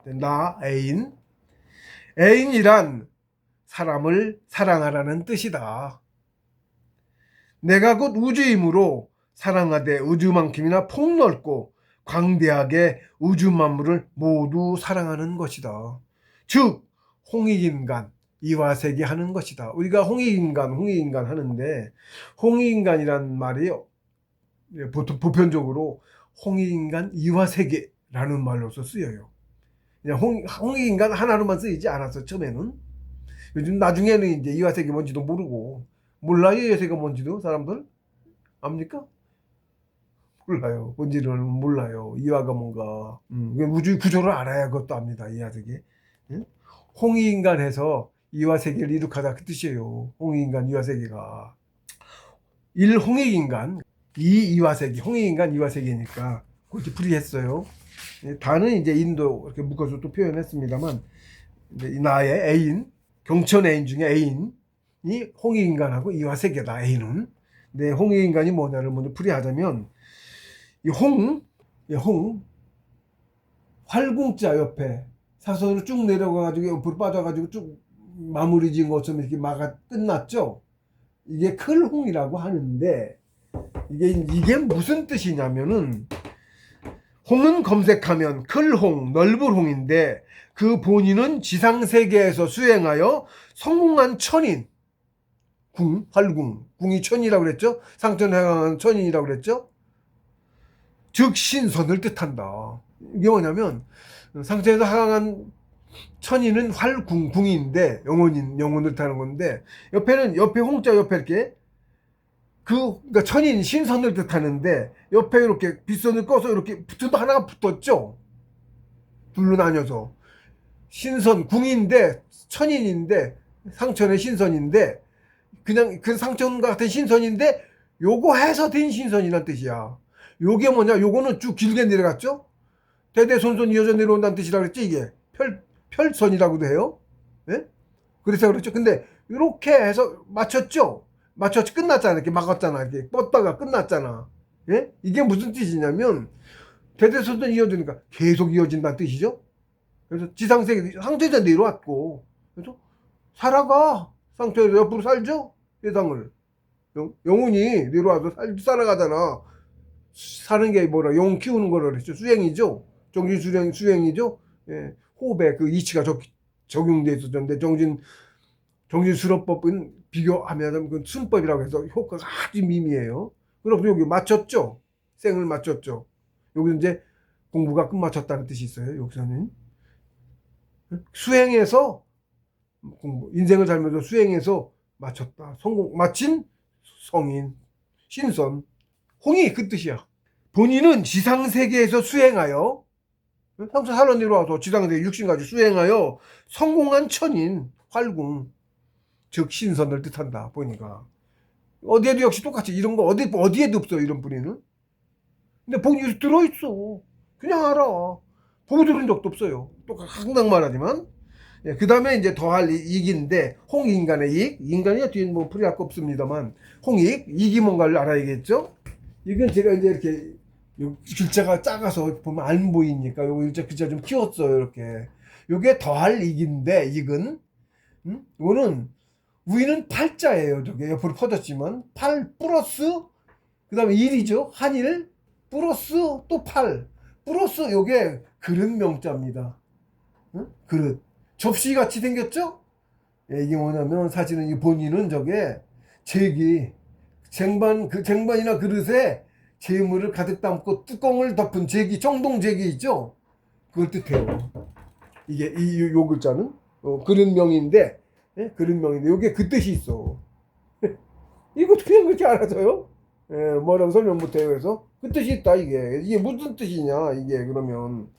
나, 애인. 애인이란 사람을 사랑하라는 뜻이다. 내가 곧 우주이므로 사랑하되 우주만큼이나 폭넓고 광대하게 우주 만물을 모두 사랑하는 것이다. 즉 홍익인간, 이화세계 하는 것이다. 우리가 홍익인간 하는데, 홍익인간이란 말이 보통 보편적으로 홍익인간, 이화세계라는 말로서 쓰여요. 그냥 홍익인간 하나로만 쓰이지 않았어, 처음에는. 요즘 나중에는 이제 이화세계 뭔지도 모르고, 몰라요, 이화세계가 뭔지도 사람들? 압니까? 몰라요. 뭔지를 몰라요. 이화가 뭔가. 우주 구조를 알아야 그것도 압니다. 이화세계. 응? 홍익인간해서 이화세계를 이룩하다 그 뜻이에요. 홍익인간, 이화세계가. 1. 홍익인간, 2. 이화세계. 홍익인간, 이화세계니까 그렇게 풀이했어요. 다는 이제 인도 이렇게 묶어서 또 표현했습니다만, 이제 나의 애인, 경천 애인 중에 애인이 홍익인간하고 이화세계다. 애인은. 근데 홍익인간이 뭐냐를 먼저 풀이하자면, 이 활궁자 옆에 사선으로 쭉 내려가가지고 옆으로 빠져가지고 쭉 마무리 지은 것처럼 이렇게 막아 끝났죠. 이게 클홍이라고 하는데, 이게 무슨 뜻이냐면은, 홍은 검색하면 클홍, 넓은 홍인데, 그 본인은 지상세계에서 수행하여 성공한 천인, 활궁, 궁이 천이라고 그랬죠. 상천에 해당하는 천인이라고 그랬죠. 즉 신선을 뜻한다. 이게 뭐냐면, 상천에서 하강한 천인은 활궁, 궁인데 영혼을 뜻하는 건데, 옆에 홍자 옆에 이렇게 그러니까 천인 신선을 뜻하는데, 옆에 이렇게 빗선을 꺼서 이렇게 하나가 붙었죠. 둘로 나뉘어서 신선 궁인데 천인인데, 상천의 신선인데, 그냥 그 상천과 같은 신선인데 요거 해서 된 신선이란 뜻이야. 요게 뭐냐, 요거는 쭉 길게 내려갔죠. 대대손손 이어져 내려온다는 뜻이라 그랬지. 이게 별선이라고도 해요. 예? 그래서 그렇죠. 근데 이렇게 해서 맞췄죠. 끝났잖아. 이렇게 막았잖아. 이렇게 뻗다가 끝났잖아. 예? 이게 무슨 뜻이냐면, 대대손손 이어지니까 계속 이어진다는 뜻이죠. 그래서 지상세계, 상태에서 내려왔고, 그래서 살아가. 상태에서 옆으로 살죠. 세상을. 영혼이 내려와서 살아가잖아. 사는 게 뭐라, 영혼 키우는 거라 그랬죠. 수행이죠. 정신 수행이죠. 예. 호흡에 그 이치가 적용돼 있었는데, 정신수로법은 비교하면 그 순법이라고 해서 효과가 아주 미미해요. 그럼 여기 맞췄죠. 생을 맞췄죠. 여기 이제 공부가 끝마쳤다는 뜻이 있어요. 여기서는 수행해서 인생을 살면서 수행해서 마쳤다. 성공, 마친 성인, 신선, 홍이 그 뜻이야. 본인은 지상세계에서 수행하여, 상처 살아 내려와서 지상세계 육신 가지고 수행하여 성공한 천인, 활궁, 즉 신선을 뜻한다. 보니까 어디에도 역시 똑같이 이런 거 어디에도 없어, 이런 뿌리는. 근데 본인이 들어있어. 그냥 알아. 보고 들은 적도 없어요. 똑같이 항상 말하지만. 예, 그 다음에 이제 더할 이익인데, 홍익인간의 이익. 인간이 뒤에 뭐 풀이할 거 없습니다만, 홍익, 이익이 뭔가를 알아야겠죠? 이건 제가 이제 이렇게, 글자가 작아서 보면 안 보이니까, 요거 글자 좀 키웠어요, 이렇게. 요게 더할 이익인데, 이익은, 이거는, 위는 팔자예요, 저게. 옆으로 퍼졌지만, 8 플러스, 그 다음에 1이죠. 한일, 플러스 또 8. 플러스 요게 그릇 명자입니다. 그릇. 접시같이 생겼죠? 예, 이게 뭐냐면, 사실은 이 본인은 저게 쟁반이나 그릇에 재물을 가득 담고 뚜껑을 덮은 정동제기 있죠? 그걸 뜻해요. 이게 요 글자는 그릇명인데, 예? 그릇명인데 요게 그 뜻이 있어. 이것도 그냥 그렇게 알아서요? 예, 뭐라고 설명 못해요. 그래서 그 뜻이 있다. 이게 무슨 뜻이냐, 이게. 그러면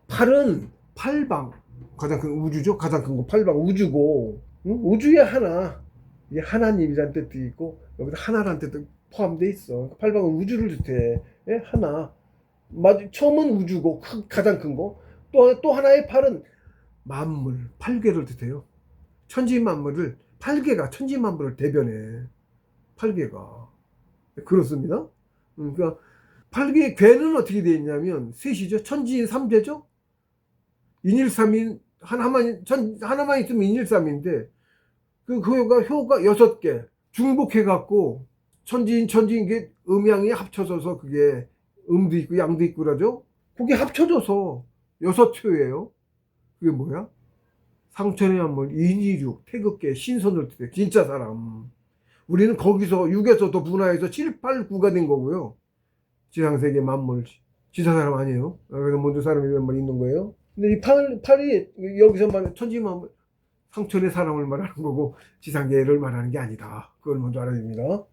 팔은 팔방, 가장 큰 우주죠. 가장 큰 거 팔방, 우주고, 응? 우주의 하나, 이게 하나님이라는 뜻도 있고, 여기서 하나라는 뜻도 포함되어 있어. 팔방은 우주를 뜻해. 예? 하나. 처음은 우주고, 가장 큰 거. 또 하나의 팔은 만물, 팔계를 뜻해요. 천지만물을, 팔계가 천지만물을 대변해. 팔계가. 그렇습니다. 그러니까 팔계의 괴는 어떻게 되어 있냐면 셋이죠. 천지인 삼재죠. 인일삼인 하나만 있으면 인일삼인데 그 효가 6개 중복해 갖고 천지인 게 음양이 합쳐져서 그게 음도 있고 양도 있고 그러죠. 그게 합쳐져서 6효예요. 그게 뭐야? 상천의 한물 인이륙 태극계 신선을 뜻해 진짜 사람. 우리는 거기서 6에서 더 분화해서 7, 8, 9가 된 거고요. 지상세계 만물 지사 사람 아니에요. 그래서 먼저 사람이 있는 거예요. 근데 이 팔이 여기서 말하는 천지만물 상천의 사람을 말하는 거고 지상계를 말하는 게 아니다. 그걸 먼저 알아야 됩니다.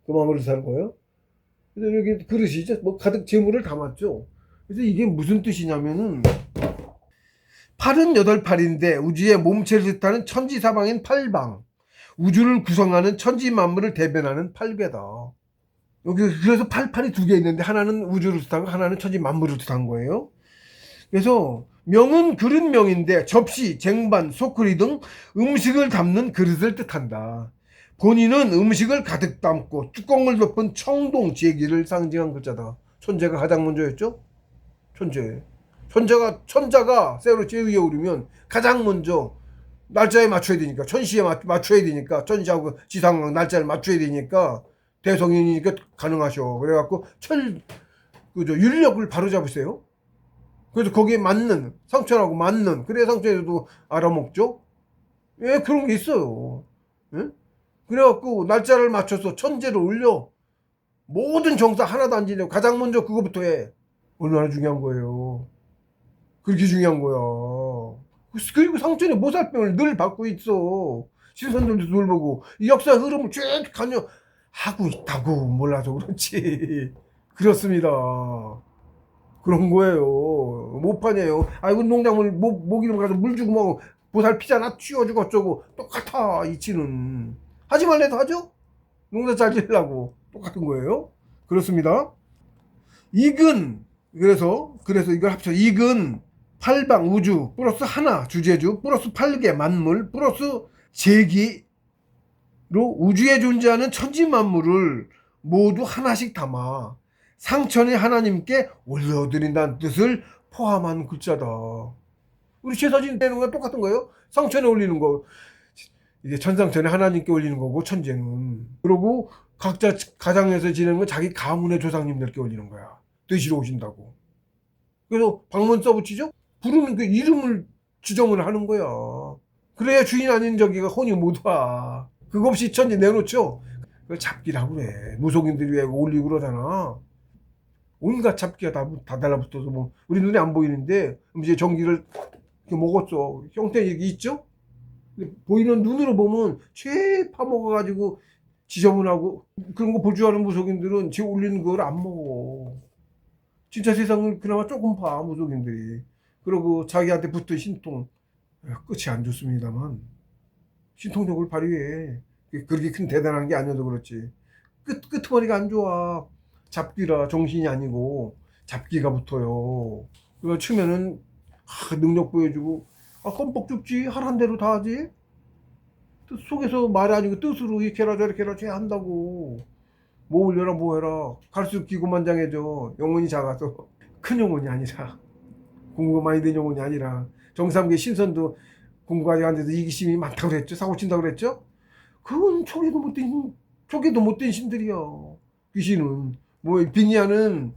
그 마음으로 사는 거예요. 그래서 여기 그릇이죠. 뭐 가득 재물을 담았죠. 그래서 이게 무슨 뜻이냐면은 팔은 8팔인데 우주의 몸체를 뜻하는 천지사방인 팔방, 우주를 구성하는 천지만물을 대변하는 팔배다. 여기 그래서 팔이 2개 있는데 하나는 우주를 뜻하고 하나는 천지만물을 뜻한 거예요. 그래서 명은 그릇명인데 접시, 쟁반, 소쿠리 등 음식을 담는 그릇을 뜻한다. 본인은 음식을 가득 담고 뚜껑을 덮은 청동, 제기를 상징한 글자다. 천재가 가장 먼저였죠? 천자가 새로 제위에 오르면 가장 먼저 날짜에 맞춰야 되니까, 천시에 맞춰야 되니까, 천시하고 지상 날짜를 맞춰야 되니까, 대성인이니까 가능하셔. 그래갖고, 윤력을 바로 잡으세요. 그래서 거기에 맞는, 상천하고 맞는, 그래야 상천에서도 알아먹죠? 예, 그런 게 있어요. 예? 그래갖고, 날짜를 맞춰서 천재를 올려. 모든 정사 하나도 안 지내고, 가장 먼저 그거부터 해. 얼마나 중요한 거예요. 그렇게 중요한 거야. 그리고 상천이 모살병을 늘 받고 있어. 신선들도 늘 보고, 이 역사 흐름을 쭉 관여하고 있다고 몰라서 그렇지. 그렇습니다. 그런 거예요. 못 파냐요. 아이고, 농작물, 모기름 가서 물 주고 뭐, 보살피잖아. 쥐어주고 어쩌고. 똑같아, 이치는. 하지 말래도 하죠? 농사 잘 지으려고. 똑같은 거예요. 그렇습니다. 이근, 그래서 이걸 합쳐. 이근, 팔방, 우주, 플러스 하나, 주제주, 플러스 8개, 만물, 플러스 제기로 우주에 존재하는 천지만물을 모두 하나씩 담아 상천의 하나님께 올려드린다는 뜻을 포함한 글자다. 우리 제사진 되는 건 똑같은 거예요. 상천에 올리는 거. 이게 천상천에 하나님께 올리는 거고, 천재는. 그리고 각자 가장에서 지내는 건 자기 가문의 조상님들께 올리는 거야. 드시러 오신다고. 그래서 방문 써붙이죠? 부르는 그 이름을 지정을 하는 거야. 그래야 주인 아닌 저기가 혼이 못 와. 그거 없이 천지 내놓죠? 그걸 잡기라고 그래. 무속인들이 왜 올리고 그러잖아. 온갖 잡기가 다 달라붙어서 뭐, 우리 눈에 안 보이는데, 이제 전기를 이렇게 먹었어. 형태 이게 있죠? 보이는 눈으로 보면 죄 파먹어가지고 지저분하고 그런 거 볼 줄 아는 무속인들은 지 올리는 걸 안 먹어. 진짜 세상을 그나마 조금 봐, 무속인들이. 그리고 자기한테 붙은 신통. 끝이 안 좋습니다만. 신통력을 발휘해. 그렇게 큰 대단한 게 아니어도 그렇지. 끄트머리가 안 좋아. 잡기라 정신이 아니고 잡기가 붙어요. 그거 치면은 능력 보여주고 껌뻑 죽지. 하란 대로 다 하지. 뜻 속에서 말이 아니고 뜻으로 이렇게 해라 저렇게 해라 쟤 한다고. 뭐 올려라 뭐 해라. 갈수록 기고만장해져. 영혼이 작아서. 큰 영혼이 아니라 공부가 많이 된 영혼이 아니라 정삼계 신선도 공부가 안 돼서 이기심이 많다고 그랬죠. 사고 친다고 그랬죠. 그건 초기도 못된 신들이야. 귀신은 뭐 빙의하는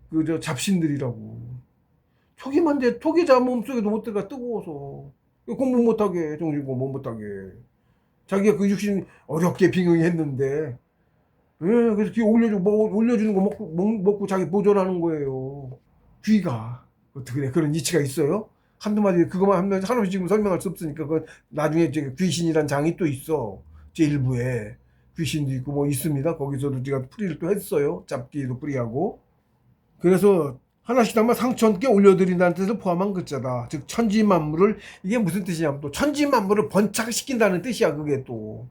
그 잡신들이라고. 초기자 몸속에도 못 들어가 뜨거워서 공부 못하게 정신고 못하게 자기가 그 육신 어렵게 빙의했는데 그래서 올려주는 거 먹고 자기 보존하는 거예요. 귀가 어떻게 그래 그런 이치가 있어요? 한두 마디 그것만 하면 한없이 지금 설명할 수 없으니까 그 나중에 귀신이란 장이 또 있어. 제1부에 귀신도 있고 뭐 있습니다. 거기서도 제가 풀이를 또 했어요. 잡기도 풀이하고. 그래서 하나씩 담아 상천께 올려드린다는 뜻을 포함한 글자다. 즉 천지만물을 이게 무슨 뜻이냐면 또 천지만물을 번착시킨다는 뜻이야. 그게 또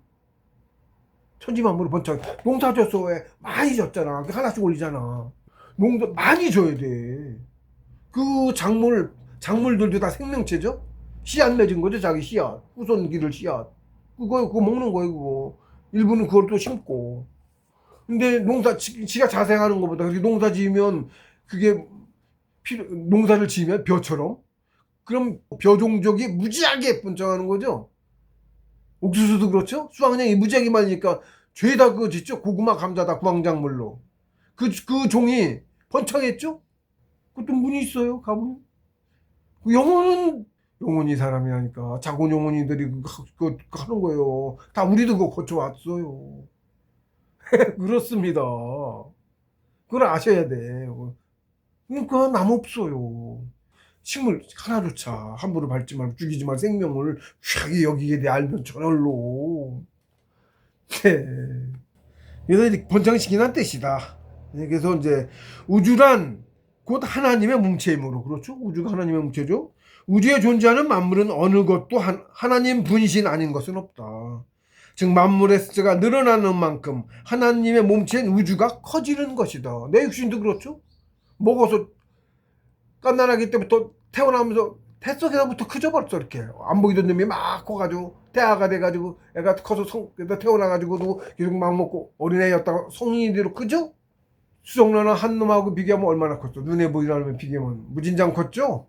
천지만물을 번착. 농사 줬어. 왜 많이 줬잖아. 하나씩 올리잖아. 농사 많이 줘야 돼. 그 작물들도 다 생명체죠. 씨앗 맺은 거죠. 자기 씨앗. 후손기를 씨앗. 그거 먹는 거예요. 그거. 일부는 그걸 또 심고. 근데 지가 자생하는 것보다 그렇게 농사 지으면 그게 농사를 지으면 벼처럼 그럼 벼종족이 무지하게 번창하는 거죠. 옥수수도 그렇죠. 수확량이 무지하게 많으니까 죄다 그거 짓죠. 고구마, 감자 다 구황작물로. 그 종이 번창했죠. 그것도 문이 있어요. 가보면. 그 영혼이 사람이 하니까 자곤 영혼이들이 그거 하는 거예요. 다 우리도 그거 거쳐왔어요. 그렇습니다. 그걸 아셔야 돼. 그러니까 남 없어요. 식물 하나조차 함부로 밟지 말고 죽이지 말 생명을 귀하게 여기게 돼 알면 저절로. 네. 그래서 번창시키는 뜻이다. 그래서 이제 우주란 곧 하나님의 뭉체이므로, 그렇죠? 우주가 하나님의 뭉체죠. 우주에 존재하는 만물은 어느 것도 하나님 분신 아닌 것은 없다. 즉 만물의 숫자가 늘어나는 만큼 하나님의 몸체인 우주가 커지는 것이다. 내 육신도 그렇죠. 먹어서 갓난아기 때부터 태어나면서 태속에서부터 크죠. 벌써 이렇게 안 보이던 놈이 막 커가지고 태아가 돼가지고 애가 커서 태어나가지고도 계속 막 먹고 어린애였다가 성인이 되로 크죠. 수정란한 한 놈하고 비교하면 얼마나 컸어. 눈에 보이라면 비교하면 무진장 컸죠.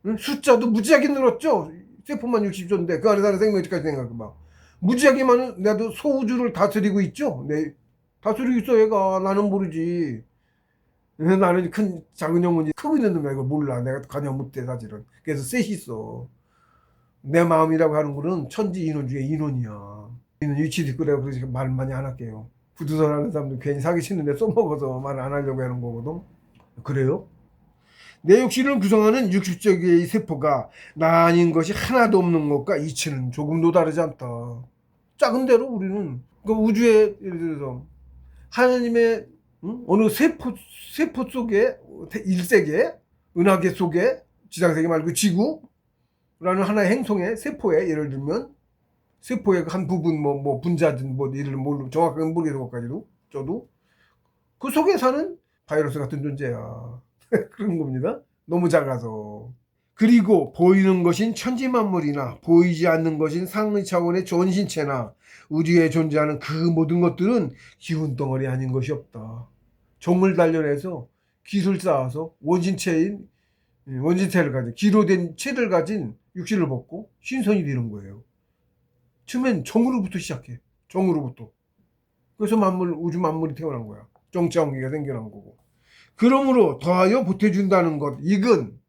응? 숫자도 무지하게 늘었죠. 세포만 60조인데 그 안에 사는 생명체까지 생각해봐. 무지하게 많은 나도 소우주를 다스리고 있죠. 네, 다스리고 있어 얘가. 나는 모르지. 나는 큰 작은 영혼이 크고 있는 놈이야. 이걸 몰라. 내가 관여 못해 사실은. 그래서 셋이 있어. 내 마음이라고 하는 거는 천지 인원 중에 인원이야. 있는 위치도 있고 내가 그래서 말 많이 안 할게요. 부두선 하는 사람도 괜히 사기 치는데 써먹어서 말 안 하려고 하는 거거든. 그래요? 내 육신을 구성하는 60조 개의 세포가 나 아닌 것이 하나도 없는 것과 이치는 조금도 다르지 않다. 작은 대로 우리는 그 우주에 예를 들어서 하나님의 어느 세포 속에 일세계 은하계 속에 지상세계 말고 지구라는 하나의 행성의 세포에 예를 들면 세포의 한 부분 뭐 분자든 뭐 이를 모르 정확하게 모르겠는 것까지도 저도 그 속에 사는 바이러스 같은 존재야. 그런 겁니다. 너무 작아서. 그리고 보이는 것인 천지만물이나 보이지 않는 것인 상위 차원의 전신체나 우주에 존재하는 그 모든 것들은 기운덩어리 아닌 것이 없다. 종을 단련해서 기술 쌓아서 원신체를 가진 기로된 체를 가진 육신을 벗고 신선이 되는 거예요. 처음엔 정으로부터 시작해. 정으로부터. 그래서 우주 만물이 태어난 거야. 정자원기가 생겨난 거고. 그러므로 더하여 보태준다는 것, 이건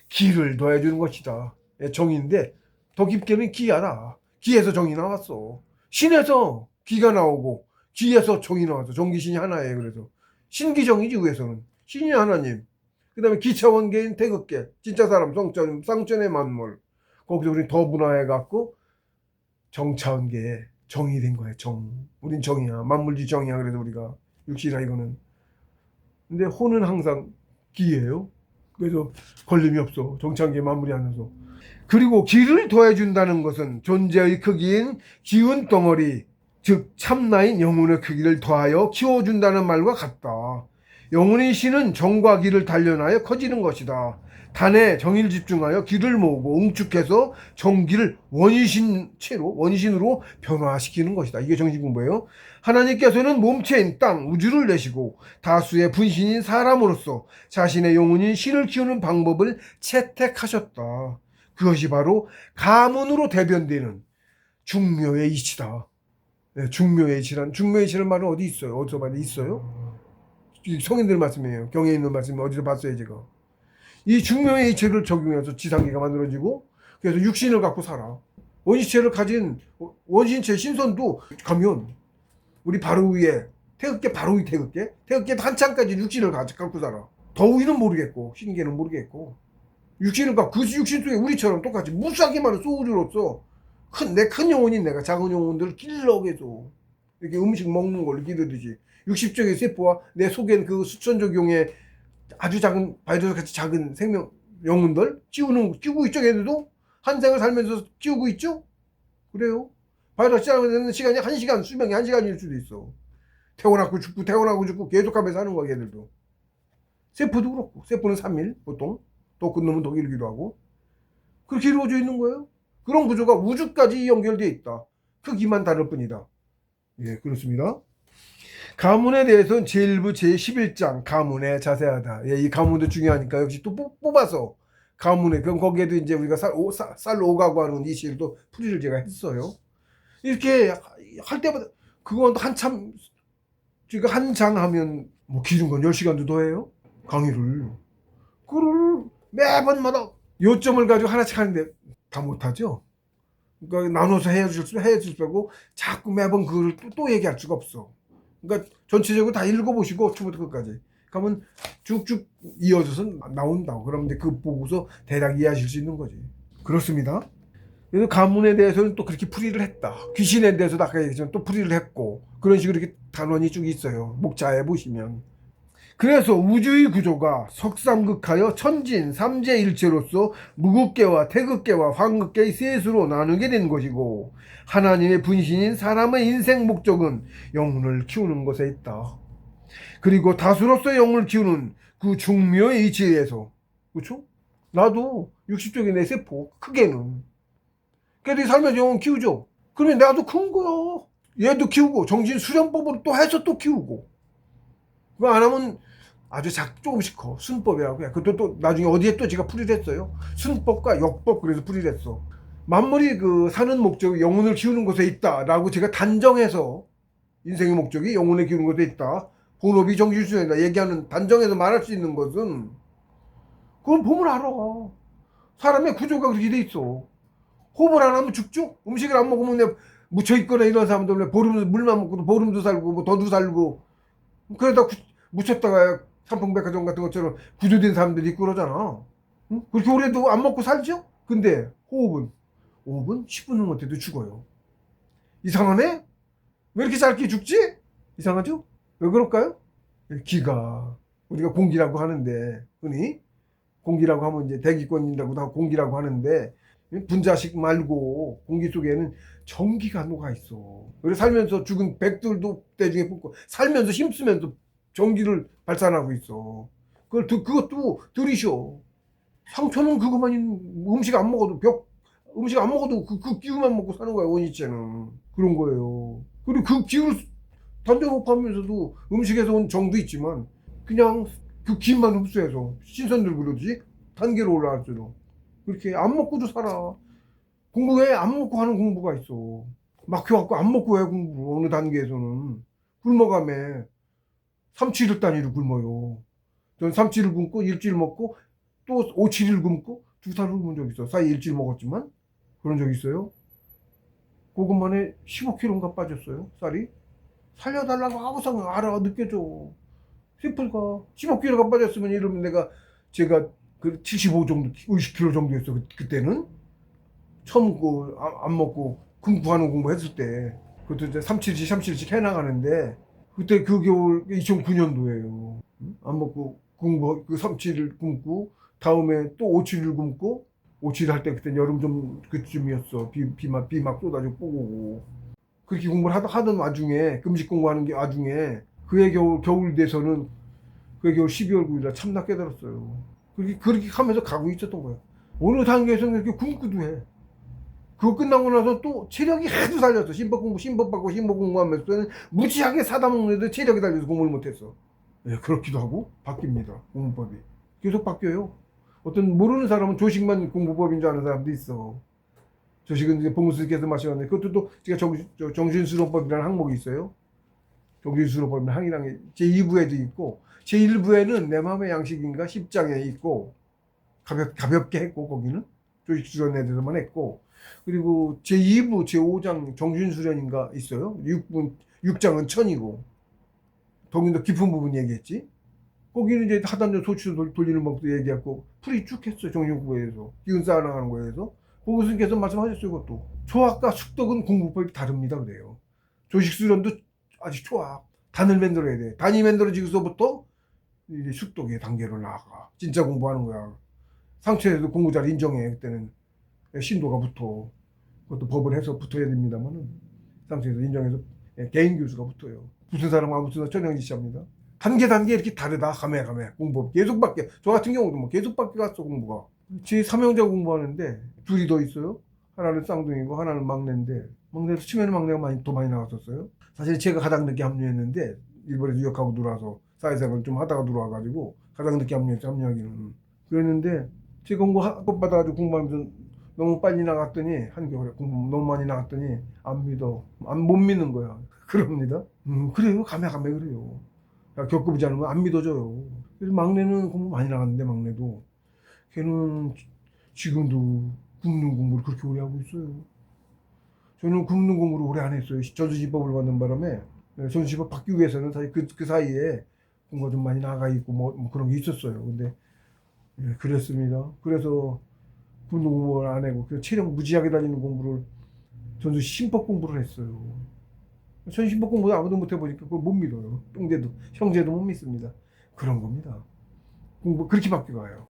기를 더해주는 것이다. 정인데 더 깊게는 기야라. 기에서 정이 나왔어. 신에서 기가 나오고 기에서 정이 나왔어. 정기신이 하나예요. 그래서 신기정이지. 위에서는 신이 하나님, 그 다음에 기차원계인 태극계, 진짜 사람 성전 쌍전의 만물. 거기서 우리 더 분화해갖고 정차원계에 정이 된 거야. 정. 우린 정이야. 만물지 정이야. 그래서 우리가 육시라 이거는. 근데 혼은 항상 기예요. 그래서 걸림이 없어. 정차원계 마무리하면서. 그리고 기를 더해준다는 것은 존재의 크기인 기운 덩어리, 즉 참나인 영혼의 크기를 더하여 키워준다는 말과 같다. 영혼의 신은 정과 기를 단련하여 커지는 것이다. 단에 정의를 집중하여 기를 모으고 응축해서 정기를 원신으로 변화시키는 것이다. 이게 정신공부예요. 하나님께서는 몸체인 땅, 우주를 내시고 다수의 분신인 사람으로서 자신의 영혼인 신을 키우는 방법을 채택하셨다. 그것이 바로 가문으로 대변되는 중묘의 이치다. 네, 중묘의 이치란, 중묘의 이치란 말은 어디 있어요? 어디서 많이 있어요? 성인들 말씀이에요. 경에 있는 말씀 어디서 봤어요, 제가. 이 중묘의 이치를 적용해서 지상계가 만들어지고, 그래서 육신을 갖고 살아. 원시체를 가진 원신체 신선도 가면 우리 바로 위에 태극계, 바로 위 태극계 한창까지 육신을 갖고 살아. 더 위는 모르겠고 신계는 모르겠고 육신을 갖고 그 육신 속에 우리처럼 똑같이 무수하게 많은 소우주로서 내 큰 영혼인 내가 작은 영혼들을 길러게도 이렇게 음식 먹는 걸 기르듯이 60쪽의 세포와 내 속엔 그 수천조 경의 아주 작은 바이러스 같이 작은 생명 영혼들 키우고 있죠. 얘들도 한 생을 살면서 키우고 있죠. 그래요. 바이러스 시작하는 시간이 1시간, 수명이 1시간일 수도 있어. 태어나고 죽고 계속하면서 하는 거야. 얘들도. 세포도 그렇고 세포는 3일 보통 더 큰 놈은 더 길기도 하고 그렇게 이루어져 있는 거예요. 그런 구조가 우주까지 연결되어 있다. 크기만 다를 뿐이다. 예, 그렇습니다. 가문에 대해서는 제1부 제11장 가문에 자세하다. 예, 이 가문도 중요하니까 역시 또 뽑아서 가문에. 그럼 거기에도 이제 우리가 쌀 오가고 하는 이 시를 또 풀이를 제가 했어요. 이렇게 할 때마다 그건 한참 제가 한 장 하면 뭐 길은 건 10시간도 더 해요. 강의를. 그걸 매번마다 요점을 가지고 하나씩 하는데 다 못하죠. 그러니까 나눠서 해줄 수 있고 자꾸 매번 그걸 또 얘기할 수가 없어. 그러니까 전체적으로 다 읽어보시고 처음부터 끝까지 그러면 쭉쭉 이어져서 나온다고. 그러면 이제 그 보고서 대략 이해하실 수 있는 거지. 그렇습니다. 그래서 가문에 대해서는 또 그렇게 풀이를 했다. 귀신에 대해서도 아까 얘기했지만 또 풀이를 했고 그런 식으로 이렇게 단원이 쭉 있어요. 목자에 보시면. 그래서 우주의 구조가 석삼극하여 천진 삼재일체로서 무극계와 태극계와 황극계의 셋으로 나누게 된 것이고 하나님의 분신인 사람의 인생 목적은 영혼을 키우는 것에 있다. 그리고 다수로서 영혼을 키우는 그 중묘의 이치에서 그렇죠? 나도 60쪽의 내 세포 크게는 걔들이 살면서 영혼 키우죠. 그러면 나도 큰 거야. 얘도 키우고 정신 수련법으로 또 해서 또 키우고 그거 안 하면 아주 조금씩 커. 순법이라고 해. 그것도 또 나중에 어디에 또 제가 풀이를 했어요. 순법과 역법 그래서 풀이를 했어. 만물이 그 사는 목적이 영혼을 키우는 곳에 있다라고 제가 단정해서 인생의 목적이 영혼을 키우는 곳에 있다. 본업이 정신수련이다. 얘기하는 단정해서 말할 수 있는 것은 그건 보면 알아. 사람의 구조가 그렇게 돼 있어. 호흡을 안 하면 죽죠. 음식을 안 먹으면 그냥 묻혀 있거나 이런 사람들 물만 먹고도 보름도 살고 뭐 더도 살고 그러다 묻혔다가 삼풍백화점 같은 것처럼 구조된 사람들이 있고 그러잖아. 응? 그렇게 오래도 안 먹고 살죠? 근데 호흡은 10분은 못해도 죽어요. 이상하네? 왜 이렇게 짧게 죽지? 이상하죠? 왜 그럴까요? 기가 우리가 공기라고 하는데 흔히 공기라고 하면 이제 대기권이라고 다 공기라고 하는데 분자식 말고 공기 속에는 전기가 녹아 있어. 그래서 살면서 죽은 백들도 대중에 뽑고 살면서 힘쓰면서 전기를 발산하고 있어. 그것도 들이셔. 상처는 그것만 음식 안 먹어도 음식 안 먹어도 그 기운만 먹고 사는 거야 원인체는. 그런 거예요. 그리고 그 기운을 단정하면서도 음식에서 온 정도 있지만 그냥 그 기운만 흡수해서 신선들 그러지 단계로 올라갈수록 그렇게 안 먹고도 살아. 공부해 안 먹고 하는 공부가 있어. 막혀갖고 안 먹고 해 공부 어느 단계에서는 굶어가며 3, 7일 단위로 굶어요. 전 3, 7일 굶고 일주일 먹고 또 5, 7일 굶고 2달을 굶은 적 있어. 사이 일주일 먹었지만 그런 적 있어요. 그것만에 15kg인가 빠졌어요. 쌀이. 살려달라고 항상 알아 느껴져. 슬플까. 15kg가 빠졌으면 이러면 제가 그 75 정도 50kg 정도였어. 그때는 처음 안 먹고 공부하는 공부 했을 때 그것도 이제 3, 7씩 해나가는데 그때 그 겨울 2009년도예요. 안 먹고 공부 그 3, 7일 굶고 다음에 또 5, 7일 굶고 5, 7일 할 때 그때 여름 좀 그쯤이었어. 비 막 쏟아지고 뽀고 그렇게 공부를 하던 와중에 금식 공부하는 게 와중에 그해 겨울 돼서는 그해 겨울 12월 9일날 참나 깨달았어요. 그렇게 하면서 가고 있었던 거예요. 어느 단계에서는 이렇게 굶고도 해. 그거 끝나고 나서 또 체력이 하도 달렸어. 신법 받고 신법 공부하면서는 무지하게 사다 먹는데도 체력이 달려서 공부를 못했어. 예, 그렇기도 하고 바뀝니다. 공부법이 계속 바뀌어요. 어떤 모르는 사람은 조식만 공부법인 줄 아는 사람도 있어. 조식은 이제 봉수께서 마시는데 그것도 또 제가 정신수련법이라는 항목이 있어요. 정신수련법이라는 항이랑 제2부에도 있고 제1부에는 내 마음의 양식인가 10장에 있고 가볍게 했고 거기는 조식수련에 대해서만 했고 그리고 제2부 제5장 정신수련인가 있어요. 6장은 천이고 더욱더 깊은 부분 얘기했지. 거기는 이제 하단전 소치 돌리는 법도 얘기했고 풀이 쭉 했어요. 정신공부에서 기운 쌓아나가는 거에서 고교수님께서 말씀하셨어요. 이것도 초학과 숙덕은 공부법이 다릅니다 그래요. 조식수련도 아직 초학 단을 만들어야 돼. 단이 만들어지고서부터 이제 숙덕의 단계로 나아가 진짜 공부하는 거야. 상처에도 공부 잘 인정해. 그때는 신도가 붙어. 그것도 법을 해서 붙어야 됩니다만은 상처에서 인정해서 개인 교수가 붙어요. 붙은 사람 아무 튼 천연지시합니다. 단계 이렇게 다르다. 가매 공부 계속 바뀌어. 저 같은 경우도 뭐 계속 바뀌었어 공부가. 제 3형제 공부하는데 둘이 더 있어요. 하나는 쌍둥이고 하나는 막내인데 막내도 치매는 막내가 더 많이 나왔었어요. 사실 제가 가장 늦게 합류했는데 일본에서 유학하고 들어와서 사회생활을 좀 하다가 들어와가지고 가장 늦게 합류하기는 그랬는데 제가 공부 학급 받아가지고 공부하면서 너무 빨리 나갔더니 한겨울에 공부 너무 많이 나갔더니 안 믿어. 못 믿는 거야. 그럽니다. 그래요. 가매 그래요. 야, 겪어보지 않으면 안 믿어져요. 그래서 막내는 공부 많이 나갔는데 막내도 걔는 지금도 굽는 공부를 그렇게 오래 하고 있어요. 저는 굽는 공부를 오래 안 했어요. 전수지법을 받는 바람에 전수지법 받기 위해서는 사실 그 사이에 공부가 좀 많이 나가 있고 뭐 그런 게 있었어요. 근데 예, 그랬습니다. 그래서 굽는 공부를 안 하고 그 체력 무지하게 달리는 공부를 전수 심법 공부를 했어요. 전 심법 공부 아무도 못 해보니까 그걸 못 믿어요. 형제도 못 믿습니다. 그런 겁니다. 공부 그렇게 바뀌어가요.